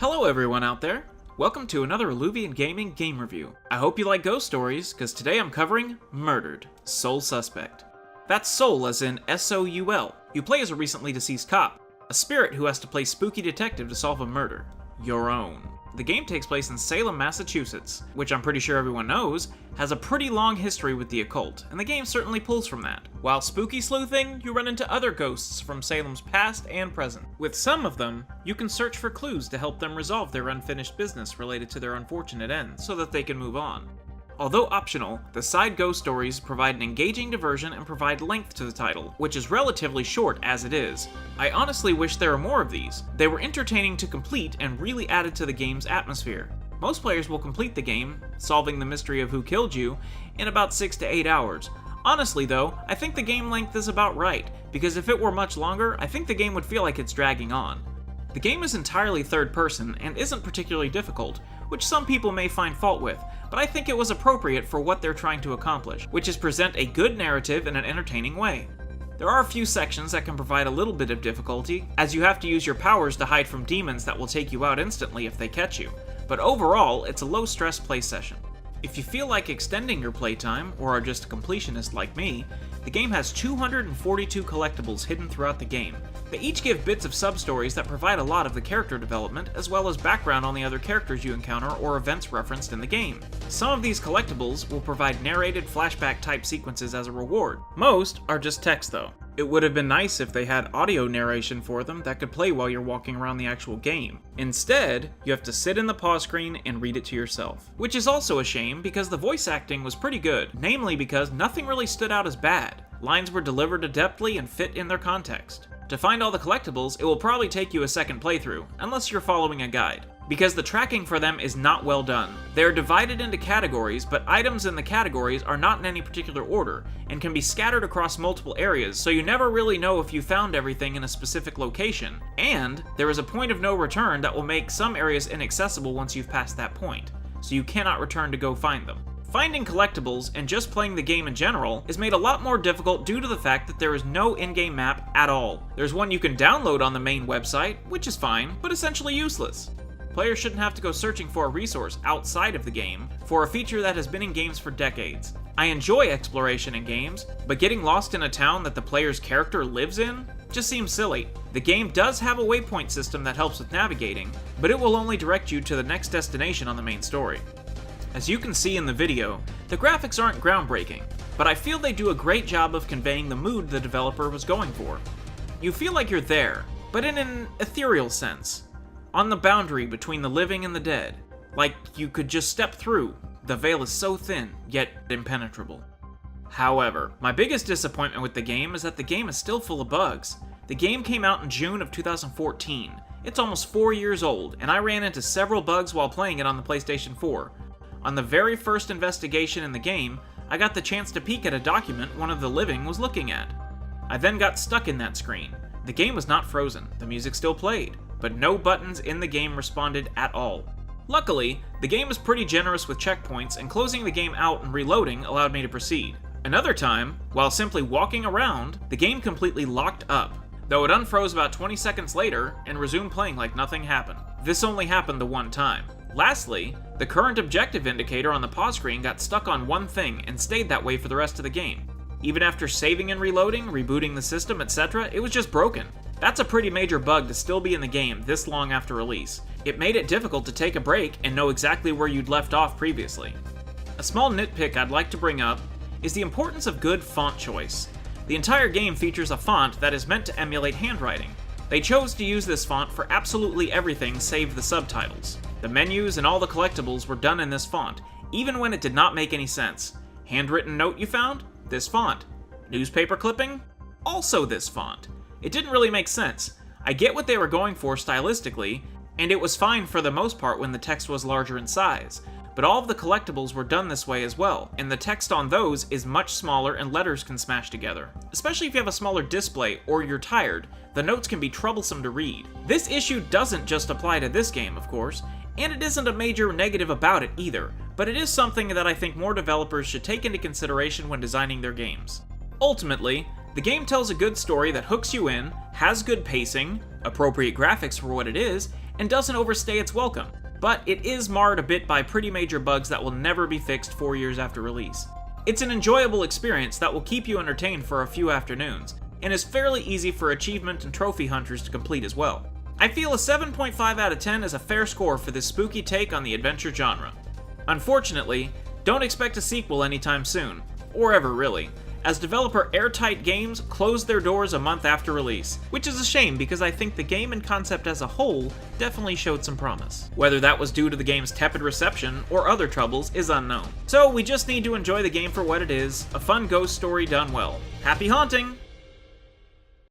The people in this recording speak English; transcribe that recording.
Hello everyone out there! Welcome to another Aluvian Gaming game review. I hope you like ghost stories, because today I'm covering Murdered, Sole Suspect. That's soul as in S-O-U-L. You play as a recently deceased cop, a spirit who has to play spooky detective to solve a murder. Your own. The game takes place in Salem, Massachusetts, which I'm pretty sure everyone knows, has a pretty long history with the occult, and the game certainly pulls from that. While spooky sleuthing, you run into other ghosts from Salem's past and present. With some of them, you can search for clues to help them resolve their unfinished business related to their unfortunate ends, so that they can move on. Although optional, the side ghost stories provide an engaging diversion and provide length to the title, which is relatively short as it is. I honestly wish there were more of these. They were entertaining to complete and really added to the game's atmosphere. Most players will complete the game, solving the mystery of who killed you, in about 6 to 8 hours. Honestly though, I think the game length is about right, because if it were much longer, I think the game would feel like it's dragging on. The game is entirely third person and isn't particularly difficult, which some people may find fault with, but I think it was appropriate for what they're trying to accomplish, which is present a good narrative in an entertaining way. There are a few sections that can provide a little bit of difficulty, as you have to use your powers to hide from demons that will take you out instantly if they catch you, but overall, it's a low-stress play session. If you feel like extending your playtime, or are just a completionist like me, the game has 242 collectibles hidden throughout the game. They each give bits of sub-stories that provide a lot of the character development, as well as background on the other characters you encounter or events referenced in the game. Some of these collectibles will provide narrated flashback-type sequences as a reward. Most are just text though. It would have been nice if they had audio narration for them that could play while you're walking around the actual game. Instead, you have to sit in the pause screen and read it to yourself. Which is also a shame because the voice acting was pretty good, namely because nothing really stood out as bad. Lines were delivered adeptly and fit in their context. To find all the collectibles, it will probably take you a second playthrough, unless you're following a guide, because the tracking for them is not well done. They are divided into categories, but items in the categories are not in any particular order, and can be scattered across multiple areas, so you never really know if you found everything in a specific location, and there is a point of no return that will make some areas inaccessible once you've passed that point, so you cannot return to go find them. Finding collectibles, and just playing the game in general, is made a lot more difficult due to the fact that there is no in-game map at all. There's one you can download on the main website, which is fine, but essentially useless. Players shouldn't have to go searching for a resource outside of the game for a feature that has been in games for decades. I enjoy exploration in games, but getting lost in a town that the player's character lives in just seems silly. The game does have a waypoint system that helps with navigating, but it will only direct you to the next destination on the main story. As you can see in the video, the graphics aren't groundbreaking, but I feel they do a great job of conveying the mood the developer was going for. You feel like you're there, but in an ethereal sense, on the boundary between the living and the dead, like you could just step through. The veil is so thin, yet impenetrable. However, my biggest disappointment with the game is that the game is still full of bugs. The game came out in June of 2014. It's almost 4 years old, and I ran into several bugs while playing it on the PlayStation 4. On the very first investigation in the game, I got the chance to peek at a document one of the living was looking at. I then got stuck in that screen. The game was not frozen, the music still played, but no buttons in the game responded at all. Luckily, the game is pretty generous with checkpoints, and closing the game out and reloading allowed me to proceed. Another time, while simply walking around, the game completely locked up, though it unfroze about 20 seconds later and resumed playing like nothing happened. This only happened the one time. Lastly, the current objective indicator on the pause screen got stuck on one thing and stayed that way for the rest of the game. Even after saving and reloading, rebooting the system, etc., it was just broken. That's a pretty major bug to still be in the game this long after release. It made it difficult to take a break and know exactly where you'd left off previously. A small nitpick I'd like to bring up is the importance of good font choice. The entire game features a font that is meant to emulate handwriting. They chose to use this font for absolutely everything save the subtitles. The menus and all the collectibles were done in this font, even when it did not make any sense. Handwritten note you found? This font. Newspaper clipping? Also this font. It didn't really make sense. I get what they were going for stylistically, and it was fine for the most part when the text was larger in size, but all of the collectibles were done this way as well, and the text on those is much smaller and letters can smash together. Especially if you have a smaller display or you're tired, the notes can be troublesome to read. This issue doesn't just apply to this game, of course, and it isn't a major negative about it either, but it is something that I think more developers should take into consideration when designing their games. Ultimately, the game tells a good story that hooks you in, has good pacing, appropriate graphics for what it is, and doesn't overstay its welcome, but it is marred a bit by pretty major bugs that will never be fixed 4 years after release. It's an enjoyable experience that will keep you entertained for a few afternoons, and is fairly easy for achievement and trophy hunters to complete as well. I feel a 7.5 out of 10 is a fair score for this spooky take on the adventure genre. Unfortunately, don't expect a sequel anytime soon, or ever really, as developer Airtight Games closed their doors a month after release, which is a shame because I think the game and concept as a whole definitely showed some promise. Whether that was due to the game's tepid reception or other troubles is unknown. So we just need to enjoy the game for what it is, a fun ghost story done well. Happy haunting!